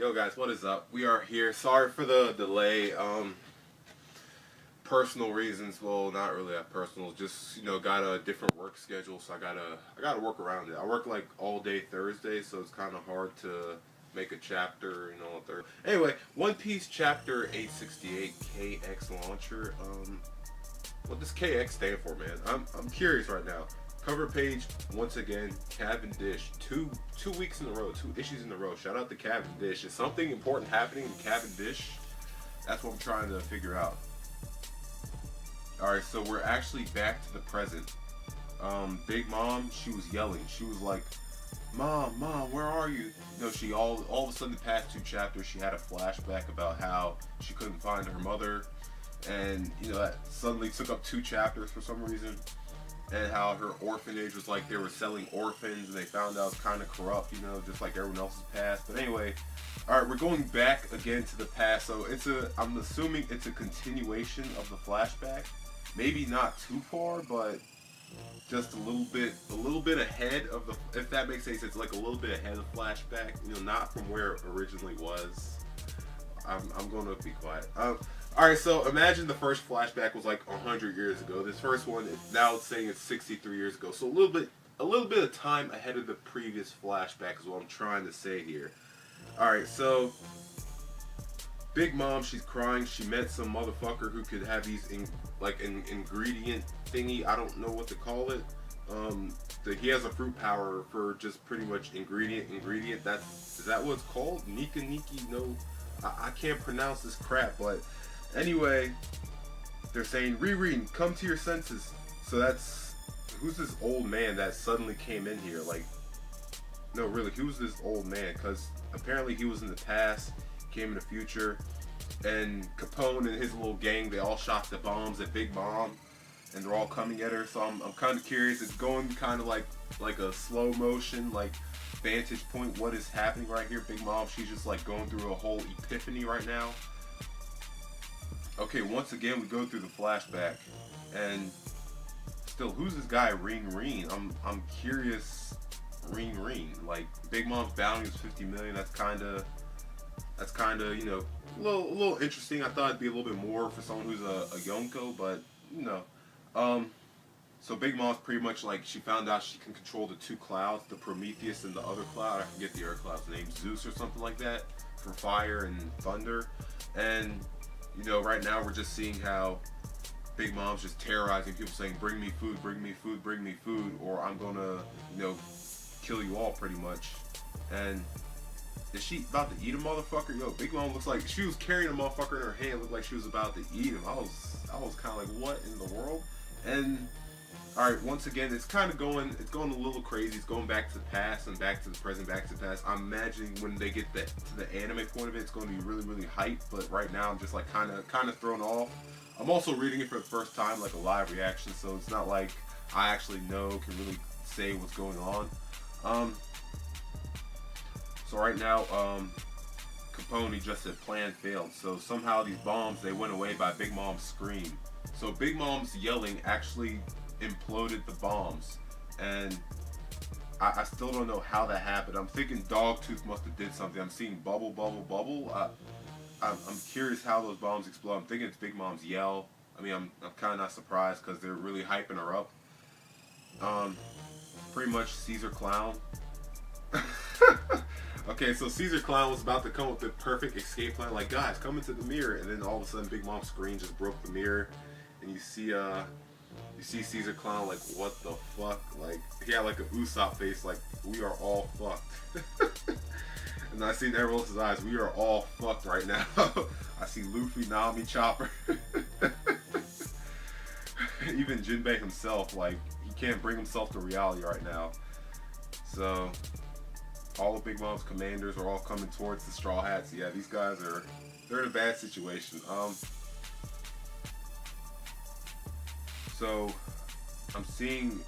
Yo guys, what is up? We are here. Sorry for the delay. Personal reasons. Well, not really that personal. Just got a different work schedule, so I gotta work around it. I work like all day Thursday, so it's kind of hard to make a chapter, on Thursday. Anyway, One Piece chapter 868 KX launcher. What does KX stand for, man? I'm curious right now. Cover page once again. Cavendish. Two weeks in a row. 2 issues in a row. Shout out to Cavendish. Is something important happening in Cavendish? That's what I'm trying to figure out. All right, so we're actually back to the present. Big Mom, she was yelling. She was like, "Mom, where are you?" She all of a sudden the past 2 chapters she had a flashback about how she couldn't find her mother, and that suddenly took up 2 chapters for some reason. And how her orphanage was like they were selling orphans and they found out it was kind of corrupt, just like everyone else's past. But anyway, all right, we're going back again to the past. So I'm assuming it's a continuation of the flashback. Maybe not too far, but just a little bit ahead of the, if that makes any sense, like a little bit ahead of the flashback, not from where it originally was. I'm going to be quiet. Alright, so imagine the first flashback was like 100 years ago. This first one, now it's saying it's 63 years ago. So a little bit of time ahead of the previous flashback is what I'm trying to say here. Alright, so Big Mom, she's crying. She met some motherfucker who could have these an ingredient thingy. I don't know what to call it. He has a fruit power for just pretty much ingredient. Is that what it's called? Niki, no. I can't pronounce this crap, but anyway, they're saying, Riri, come to your senses. So who's this old man that suddenly came in here? Like, no, really, who's this old man? Because apparently he was in the past, came in the future, and Capone and his little gang, they all shot the bombs at Big Mom, and they're all coming at her. So I'm kind of curious. It's going kind of like a slow motion, like vantage point. What is happening right here? Big Mom, she's just like going through a whole epiphany right now. Okay, once again we go through the flashback, and still, who's this guy Reen? I'm curious. Reen, like Big Mom's bounty is 50 million. That's kind of a little interesting. I thought it'd be a little bit more for someone who's a Yonko, but So Big Mom's pretty much like, she found out she can control the 2 clouds, the Prometheus and the other cloud. I forget the other cloud's name, Zeus or something like that, for fire and thunder. And right now we're just seeing how Big Mom's just terrorizing people, saying, "Bring me food, bring me food, bring me food, or I'm gonna, kill you all," pretty much. And is she about to eat a motherfucker? Yo, Big Mom looks like she was carrying a motherfucker in her hand. Looked like she was about to eat him. I was kind of like, what in the world? And all right, once again, it's going a little crazy. It's going back to the past and back to the present, back to the past. I'm imagining when they get to the anime point of it, it's going to be really, really hype. But right now, I'm just like kind of thrown off. I'm also reading it for the first time, like a live reaction, so it's not like I actually can really say what's going on. So right now, Capone just said plan failed. So somehow these bombs, they went away by Big Mom's scream. So Big Mom's yelling actually imploded the bombs, and I still don't know how that happened. I'm thinking Dogtooth must have did something. I'm seeing bubble. I'm curious how those bombs explode. I'm thinking it's Big Mom's yell. I mean, I'm kind of not surprised because they're really hyping her up. Pretty much Caesar Clown. Okay, so Caesar Clown was about to come up with the perfect escape plan. Like, guys, come into the mirror, and then all of a sudden, Big Mom's screen just broke the mirror, and you see Caesar Clown like, what the fuck? Like, he had like a Usopp face, like, we are all fucked. And I see in everyone else's eyes, we are all fucked right now. I see Luffy, Nami, Chopper. Even Jinbei himself, like, he can't bring himself to reality right now. So all of Big Mom's commanders are all coming towards the Straw Hats. Yeah, these guys they're in a bad situation. So I'm seeing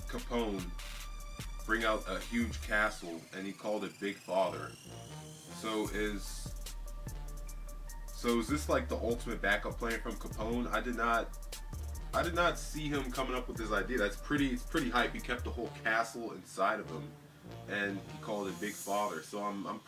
Capone bring out a huge castle, and he called it Big Father. So is this like the ultimate backup plan from Capone? I did not see him coming up with this idea. It's pretty hype. He kept the whole castle inside of him. and he called it Big Father. So I'm a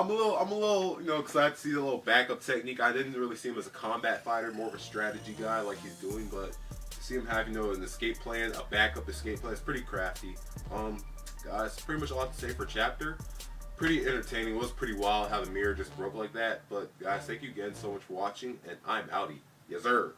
little, you know, excited to see the little backup technique. I didn't really see him as a combat fighter, more of a strategy guy like he's doing, but to see him have, you know, an escape plan, a backup escape plan, it's pretty crafty. Guys, pretty much all I have to say for chapter. Pretty entertaining. It was pretty wild how the mirror just broke like that. But guys, thank you again so much for watching, and I'm outie. Yes, sir.